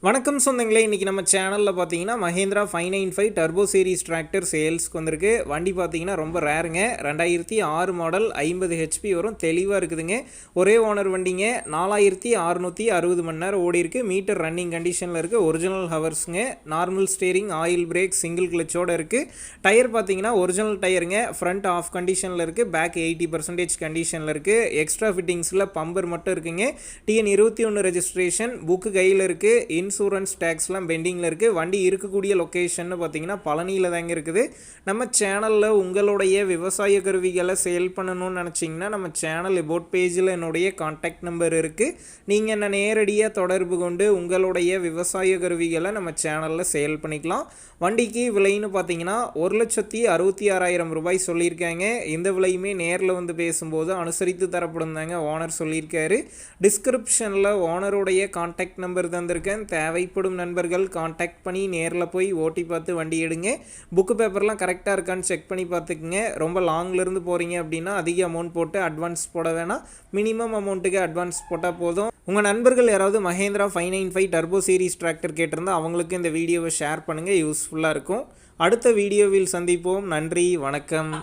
வணக்கம் சொந்தங்களே, இன்றைக்கி நம்ம சேனலில் பார்த்தீங்கன்னா மஹேந்திரா 595 டர்போ சீரிஸ் டிராக்டர் சேல்ஸ்க்கு வந்திருக்கு. வண்டி பார்த்தீங்கன்னா ரொம்ப ரேருங்க. 2006 மாடல் 50 ஹெச்பி வரும். தெளிவாக இருக்குதுங்க. ஒரே ஓனர் வண்டிங்க. 4660 மணி நேரம் ஓடி இருக்குது. மீட்டர் ரன்னிங் கண்டிஷனில் இருக்குது. ஒரிஜினல் ஹவர்ஸுங்க. Normal steering, oil brake, single கிளச்சோடு இருக்குது. டயர் பார்த்தீங்கன்னா ஒரிஜினல் டயருங்க. ஃப்ரண்ட் ஆஃப் கண்டிஷனில் இருக்குது. பேக் 80% கண்டிஷனில் இருக்குது. எக்ஸ்ட்ரா ஃபிட்டிங்ஸில் பம்பர் மட்டும் இருக்குங்க. TN 21 ரெஜிஸ்ட்ரேஷன் புக்கு கையில் இருக்குது. இன்சூரன்ஸ் டேக்ஸ்லாம் பெண்டிங்கில் இருக்குது. வண்டி இருக்கக்கூடிய லொக்கேஷன் பார்த்தீங்கன்னா பழனியில் தாங்க இருக்குது. நம்ம சேனலில் உங்களுடைய விவசாய கருவிகளை சேல் பண்ணணும்னு நினச்சிங்கன்னா நம்ம சேனல் எபோட் பேஜில் என்னுடைய கான்டாக்ட் நம்பர் இருக்குது. நீங்கள் என்ன நேரடியாக தொடர்பு கொண்டு உங்களுடைய விவசாய கருவிகளை நம்ம சேனலில் சேல் பண்ணிக்கலாம். வண்டிக்கு விலைன்னு பார்த்தீங்கன்னா 1,66,000 ரூபாய் சொல்லியிருக்காங்க. இந்த விலையுமே நேரில் வந்து பேசும்போது அனுசரித்து தரப்படும் தாங்க ஓனர் சொல்லியிருக்காரு. டிஸ்கிரிப்ஷனில் ஓனருடைய கான்டாக்ட் நம்பர் தந்திருக்கேன். தேவைப்படும் நண்பர்கள் கான்டாக்ட் பண்ணி நேரில் போய் ஓட்டி பார்த்து வண்டி எடுங்க. புக்கு பேப்பர்லாம் கரெக்டாக இருக்கான்னு செக் பண்ணி பார்த்துக்குங்க. ரொம்ப லாங்லேருந்து போகிறீங்க அப்படின்னா அதிக அமௌண்ட் போட்டு அட்வான்ஸ் போட வேணாம். மினிமம் அமௌண்ட்டுக்கு அட்வான்ஸ் போட்டால் போதும். உங்கள் நண்பர்கள் யாராவது மஹேந்திரா 595 டர்போ சீரிஸ் டிராக்டர் கேட்டிருந்தால் அவங்களுக்கு இந்த வீடியோவை ஷேர் பண்ணுங்கள். யூஸ்ஃபுல்லாக இருக்கும். அடுத்த வீடியோவில் சந்திப்போம். நன்றி, வணக்கம்.